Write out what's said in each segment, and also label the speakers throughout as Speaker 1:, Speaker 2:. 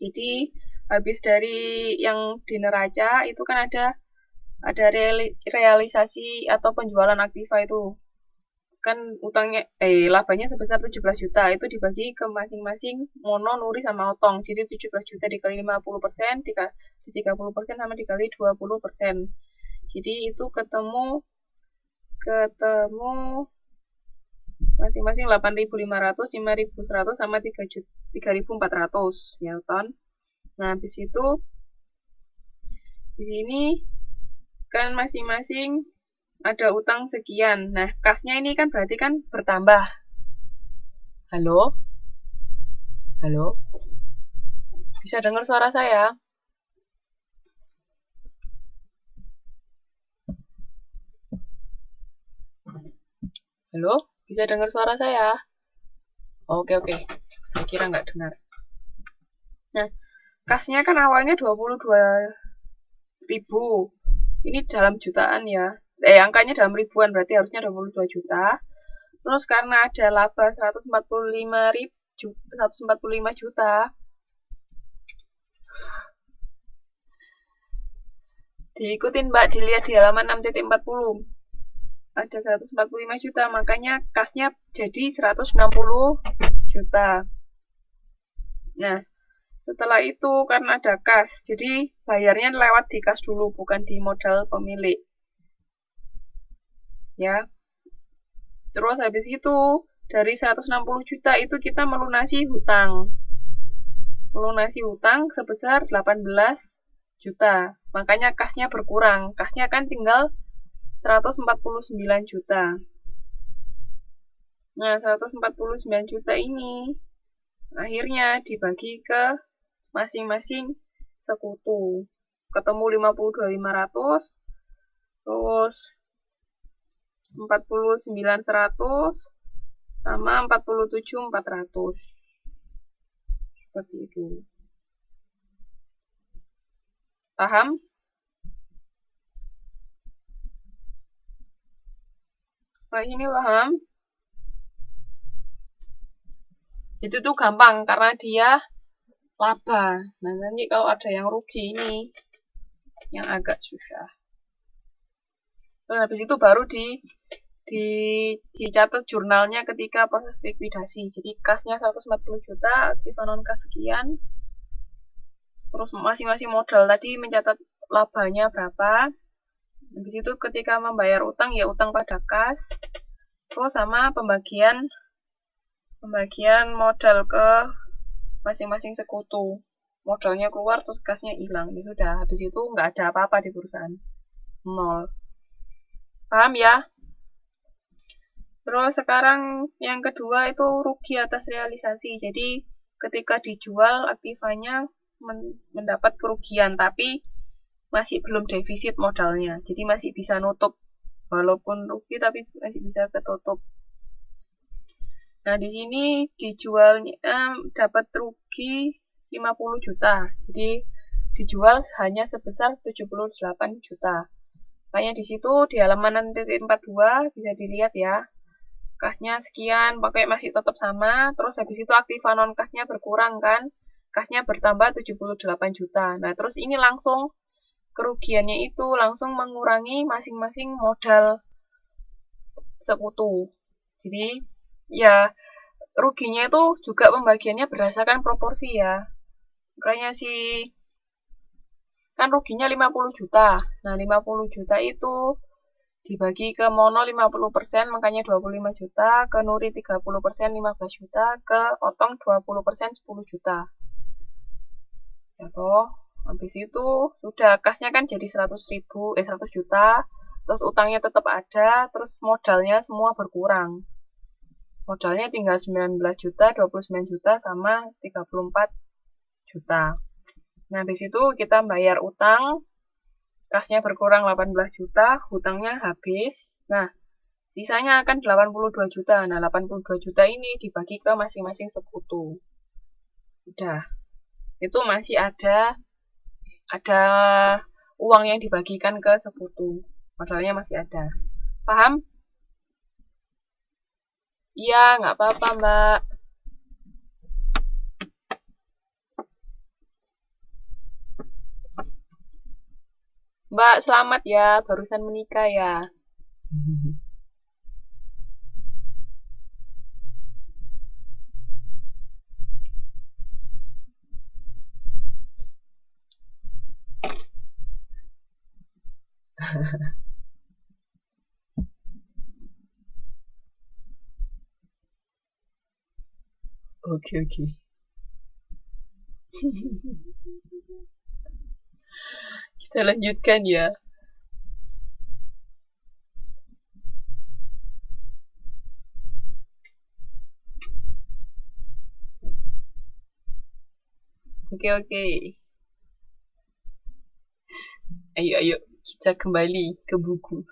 Speaker 1: Jadi habis dari yang di neraca itu kan ada realisasi atau penjualan Aktiva itu. Kan labanya sebesar 17 juta, itu dibagi ke masing-masing Mono, Nuri sama Otong. Jadi 17 juta dikali 50%, dikali 30% sama dikali 20%. Jadi itu ketemu masing-masing 8.500, 5.100 sama 3.400 ya kan. Nah, habis itu di sini kan masing-masing ada utang sekian. Nah, kasnya ini kan berarti kan bertambah. Halo? Halo? Bisa dengar suara saya? Halo? Bisa dengar suara saya? Oke. Saya kira nggak dengar. Nah, kasnya kan awalnya 22.000. Ini dalam jutaan ya. Angkanya dalam ribuan, berarti harusnya 22 juta. Terus karena ada laba 145 juta, diikutin Mbak, dilihat di halaman 6.40. Ada 145 juta, makanya kasnya jadi 160 juta. Nah, setelah itu karena ada kas, jadi bayarnya lewat di kas dulu, bukan di modal pemilik. Ya. Terus habis itu dari 160 juta itu kita melunasi hutang. Melunasi hutang sebesar 18 juta. Makanya kasnya berkurang. Kasnya kan tinggal 149 juta. Nah, 149 juta ini akhirnya dibagi ke masing-masing sekutu. Ketemu 52.500, terus 49.100 sama 47.400. Seperti itu. Paham? Nah, ini paham? Itu tuh gampang karena dia laba. Nah, nanti kalau ada yang rugi ini yang agak susah. Terus habis itu baru dicatat jurnalnya ketika proses likuidasi. Jadi kasnya 140 juta, aktiva non kas sekian. Terus masing-masing modal tadi mencatat labanya berapa. Habis itu ketika membayar utang ya utang pada kas. Terus sama pembagian modal ke masing-masing sekutu. Modalnya keluar terus kasnya hilang. Ya sudah, habis itu nggak ada apa-apa di perusahaan. Nol. Paham ya? Terus sekarang yang kedua itu rugi atas realisasi. Jadi ketika dijual aktivanya mendapat kerugian, tapi masih belum defisit modalnya. Jadi masih bisa nutup. Walaupun rugi tapi masih bisa ketutup. Nah, di sini dijualnya dapat rugi 50 juta. Jadi dijual hanya sebesar 78 juta. Makanya di situ di halaman 42 bisa dilihat ya. Kasnya sekian, pakai masih tetap sama. Terus habis itu aktiva non kasnya berkurang kan. Kasnya bertambah 78 juta. Nah, terus ini langsung kerugiannya itu langsung mengurangi masing-masing modal sekutu. Jadi ya ruginya itu juga pembagiannya berdasarkan proporsi ya. Makanya kan ruginya 50 juta. Nah, 50 juta itu dibagi ke Mono 50%, makanya 25 juta, ke Nuri 30%, 15 juta, ke Otong 20%, 10 juta. Ya toh, habis itu sudah kasnya kan jadi 100 juta, terus utangnya tetap ada, terus modalnya semua berkurang. Modalnya tinggal 19 juta, 29 juta, sama 34 juta. Nah, habis itu kita bayar utang, kasnya berkurang 18 juta, hutangnya habis. Nah, sisanya akan 82 juta. Nah, 82 juta ini dibagi ke masing-masing sekutu. Udah. Itu masih ada uang yang dibagikan ke sekutu. Modalnya masih ada. Paham? Iya, nggak apa-apa, Mbak. Mbak, selamat ya, barusan menikah ya. Oke, oke. Kita lanjutkan ya. Oke, oke. Ayo, ayo. Kita kembali ke buku.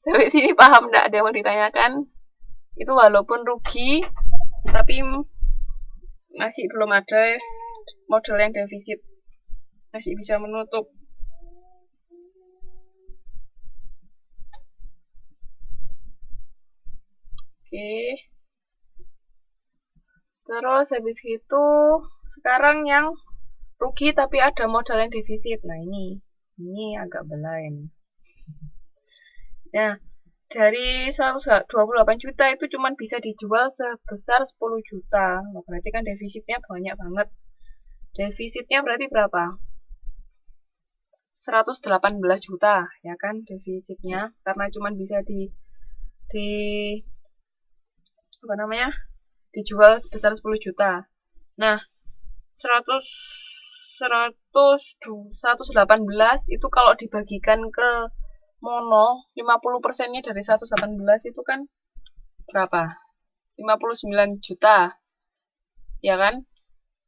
Speaker 1: Sampai sini paham nggak? Ada yang mau ditanyakan? Itu walaupun rugi, tapi masih belum ada model yang defisit. Masih bisa menutup. Oke. Terus habis itu, sekarang yang rugi tapi ada modal yang defisit. Nah, ini agak belain. Nah, dari 128 juta itu cuma bisa dijual sebesar 10 juta. Nah, berarti kan defisitnya banyak banget. Defisitnya berarti berapa? 118 juta, ya kan defisitnya, karena cuma bisa di apa namanya? Dijual sebesar 10 juta. Nah, 118 itu kalau dibagikan ke mono, 50%-nya dari 118 itu kan berapa? 59 juta, ya kan?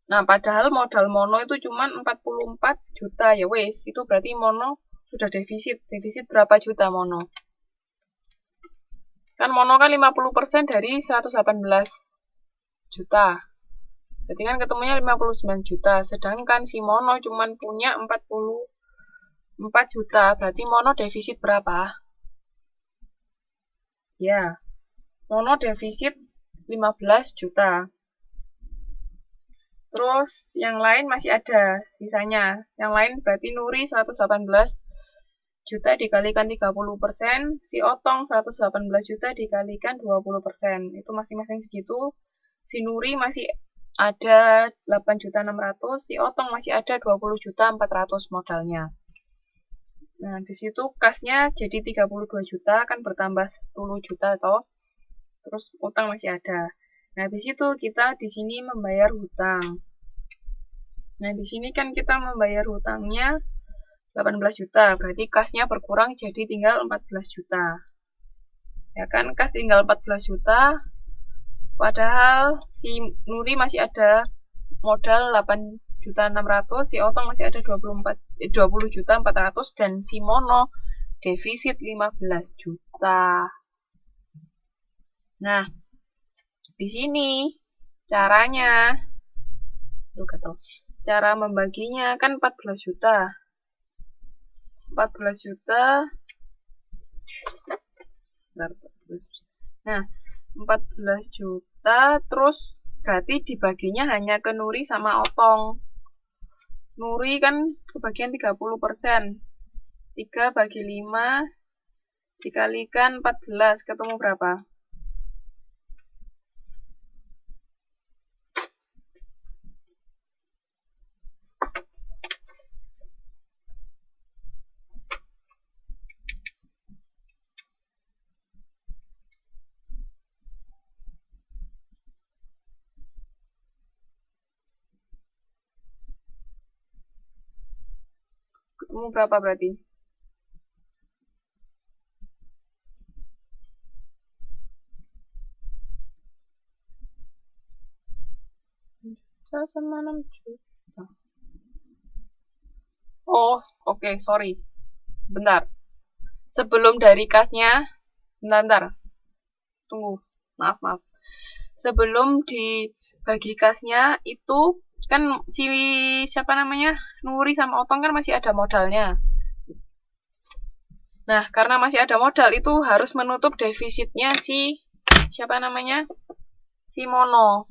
Speaker 1: Nah, padahal modal mono itu cuma 44 juta, ya wes, itu berarti mono sudah defisit. Defisit berapa juta mono? Kan mono kan 50% dari 118 juta. Berarti kan ketemunya 59 juta, sedangkan si mono cuma punya 44 juta, berarti mono defisit berapa? Ya, mono defisit 15 juta. Terus yang lain masih ada sisanya. Yang lain berarti Nuri 118 juta dikalikan 30%, si Otong 118 juta dikalikan 20%. Itu masing-masing segitu. Si Nuri masih ada 8.600.000, si Otong masih ada 20.400.000 modalnya. Nah, di situ kasnya jadi 32 juta, kan bertambah 10 juta toh. Terus utang masih ada. Nah, di situ kita di sini membayar hutang. Nah, di sini kan kita membayar hutangnya 18 juta, berarti kasnya berkurang jadi tinggal 14 juta. Ya kan, kas tinggal 14 juta, padahal si Nuri masih ada modal 8.600.000, si Otong masih ada 20.400.000, dan si Mono defisit 15 juta. Nah, di sini caranya, cara membaginya kan 14 juta. 14 juta. Nah, 14 juta terus berarti dibaginya hanya ke Nuri sama Otong. Nuri kan kebagian 30%. 3 bagi 5 dikalikan 14, ketemu berapa? Ketemu berapa berarti? Sama 6 juta. Oh, oke, sorry. Sebentar. Sebelum dari kasnya, bentar. Tunggu. Maaf. Sebelum dibagi kasnya itu kan si siapa namanya? Nuri sama Otong kan masih ada modalnya. Nah, karena masih ada modal itu harus menutup defisitnya si siapa namanya? Si Mono.